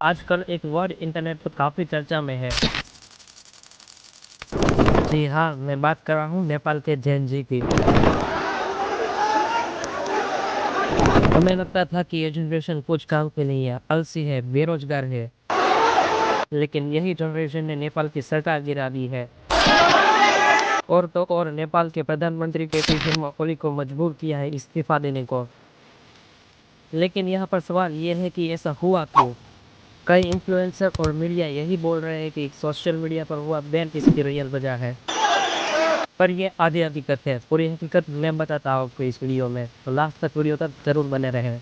आजकल एक word internet पर काफ़ी चर्चा में है। जी हाँ, मैं बात कर रहा हूँ नेपाल के जेन ज़ी की। हमें लगता था कि ये जनरेशन कुछ काम की नहीं है, आलसी है, बेरोज़गार है। लेकिन यही जनरेशन ने नेपाल की सरकार गिरा दी है। और तो और नेपाल के प्रधानमंत्री के.पी. शर्मा ओली को मजबूर किया है इस्तीफ़ा देने को। लेकिन यहाँ पर सवाल ये है कि ऐसा हुआ क्यों? कई इन्फ्लुएंसर और मीडिया यही बोल रहे हैं कि सोशल मीडिया पर हुआ बैन इसकी रियल वजह है। पर ये आधी हकीकत है, पूरी हकीकत मैं बताता हूँ आपको इस वीडियो में, तो लास्ट तक वीडियो तक ज़रूर बने रहें।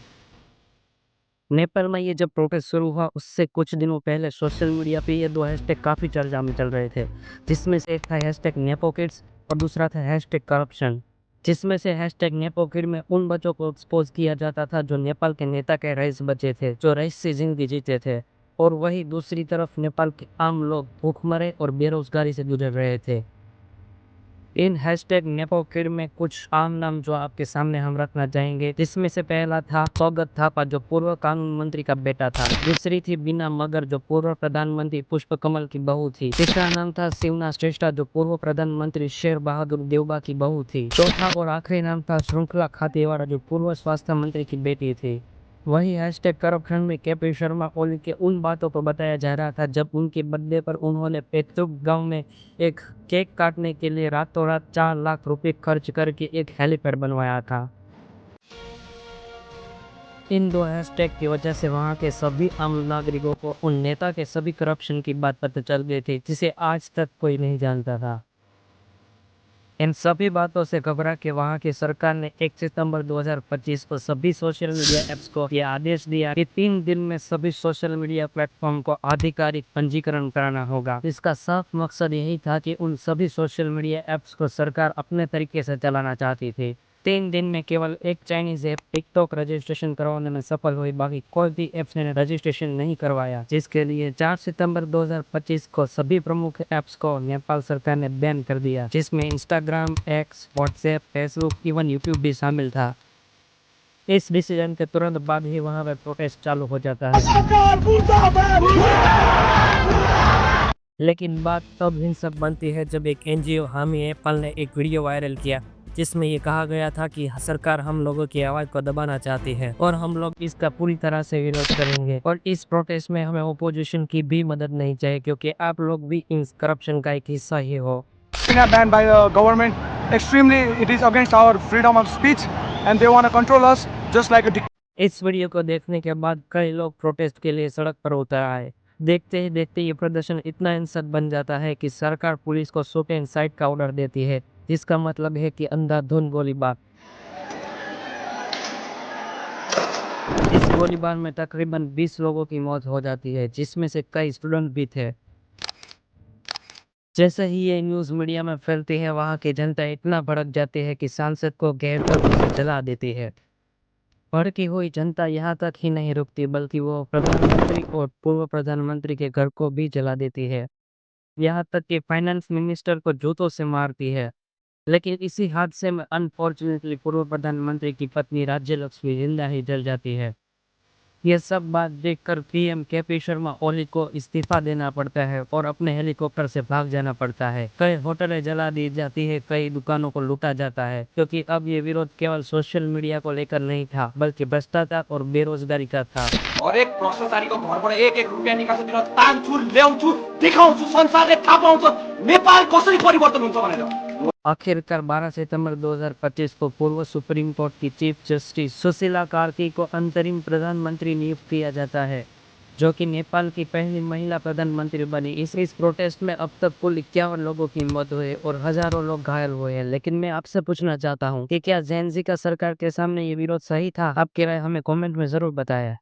नेपाल में ये जब प्रोटेस्ट शुरू हुआ उससे कुछ दिनों पहले सोशल मीडिया पे ये 2 हैशटैग काफ़ी चर्चा में चल रहे थे, जिसमें से एक था हैशटैग नेपो किड्स और दूसरा था हैशटैग करप्शन। जिसमें से हैशटैग नेपो किड में उन बच्चों को एक्सपोज़ किया जाता था जो नेपाल के नेता के रईस बच्चे थे, जो रईस से ज़िंदगी जीते थे। और वहीं दूसरी तरफ नेपाल के आम लोग भूखमरे और बेरोज़गारी से गुजर रहे थे। इन हैशटैग नेपो किड में कुछ आम नाम जो आपके सामने हम रखना चाहेंगे, जिसमें से पहला था सौगत थापा जो पूर्व कानून मंत्री का बेटा था। दूसरी थी बीना मगर जो पूर्व प्रधानमंत्री पुष्प कमल की बहू थी। तीसरा नाम था शिवना श्रेष्ठा जो पूर्व प्रधानमंत्री शेर बहादुर देवबा की बहू थी। चौथा और आखिरी नाम था श्रृंखला खातेवाड़ा जो पूर्व स्वास्थ्य मंत्री की बेटी थी। वही हैशटैग करप्शन में के.पी. शर्मा ओली के उन बातों को बताया जा रहा था जब उनके बर्थडे पर उन्होंने पैतृक गांव में एक केक काटने के लिए रातों रात 4 लाख रुपए खर्च करके एक हेलीपैड बनवाया था। इन 2 हैशटैग की वजह से वहां के सभी आम नागरिकों को उन नेता के सभी करप्शन की बात पता चल गई थी जिसे आज तक कोई नहीं जानता था। इन सभी बातों से घबरा के वहां की सरकार ने 1 सितंबर 2025 को सभी सोशल मीडिया ऐप्स को यह आदेश दिया कि 3 दिन में सभी सोशल मीडिया प्लेटफॉर्म को आधिकारिक पंजीकरण कराना होगा। इसका साफ मकसद यही था कि उन सभी सोशल मीडिया ऐप्स को सरकार अपने तरीके से चलाना चाहती थी। 3 दिन में केवल एक चाइनीज ऐप टिकटॉक रजिस्ट्रेशन करवाने में सफल हुई, बाकी कोई भी ऐप्स ने रजिस्ट्रेशन नहीं करवाया, जिसके लिए 4 सितंबर 2025 को सभी प्रमुख ऐप्स को नेपाल सरकार ने बैन कर दिया, जिसमें Instagram, x, WhatsApp, Facebook, even YouTube भी शामिल था। इस डिसीजन के तुरंत बाद ही वहां पर प्रोटेस्ट चालू हो जाता है। लेकिन बात तब हिंसक बनती है जब एक एनजीओ हामी नेपाल ने एक वीडियो वायरल किया जिसमें ये कहा गया था कि सरकार हम लोगों की आवाज़ को दबाना चाहती है और हम लोग इसका पूरी तरह से विरोध करेंगे और इस प्रोटेस्ट में हमें ओपोजिशन की भी मदद नहीं चाहिए क्योंकि आप लोग भी इस करप्शन का एक हिस्सा ही हो। Banned by the government. Extremely, it is against our freedom of speech, and they want to control us just like a dictator. इस वीडियो को देखने के बाद कई लोग प्रोटेस्ट के लिए सड़क पर उतर आए। देखते ही देखते ये प्रदर्शन इतना हिंसक बन जाता है कि सरकार पुलिस को शूट एंड साइट का ऑर्डर देती है, जिसका मतलब है कि अंधाधुंध गोलीबार। इस गोलीबार में तकरीबन 20 लोगों की मौत हो जाती है, जिसमें से कई स्टूडेंट भी थे। जैसे ही ये न्यूज़ मीडिया में फैलती है, वहाँ की जनता इतना भड़क जाती है कि सांसद को घेरकर उसे जला देती है। भड़की हुई जनता यहाँ तक ही नहीं रुकती बल्कि वो प्रधानमंत्री और पूर्व प्रधानमंत्री के घर को भी जला देती है। यहाँ तक कि फाइनेंस मिनिस्टर को जूतों से मारती है। लेकिन इसी हादसे में अनफॉर्चुनेटली पूर्व प्रधानमंत्री की पत्नी राज्य लक्ष्मी जिंदा ही जल जाती है। ये सब बात देखकर पीएम के.पी. शर्मा ओली को इस्तीफा देना पड़ता है और अपने हेलीकॉप्टर से भाग जाना पड़ता है। कई होटलें जला दी जाती है, कई दुकानों को लूटा जाता है, क्योंकि अब ये विरोध केवल सोशल मीडिया को लेकर नहीं था बल्कि भ्रष्टाचार और बेरोजगारी का था। और एक भ्रष्टाचारीको घरबाट एक रुपियाँ निकाल्छु दिन तान्छु ल्याउँछु देखाउँछु संसारले थाहा पाउँछ नेपाल कसरी परिवर्तन हुन्छ भनेर। आखिरकार 12 सितंबर 2025 को पूर्व सुप्रीम कोर्ट की चीफ जस्टिस सुशीला कार्की को अंतरिम प्रधानमंत्री नियुक्त किया जाता है, जो कि नेपाल की पहली महिला प्रधानमंत्री बनी। इस प्रोटेस्ट में अब तक कुल 51 लोगों की मौत हुई और हजारों लोग घायल हुए हैं। लेकिन मैं आपसे पूछना चाहता हूँ कि क्या जेन ज़ी का सरकार के सामने ये विरोध सही था? आपकी राय हमें कमेंट में जरूर बताएं।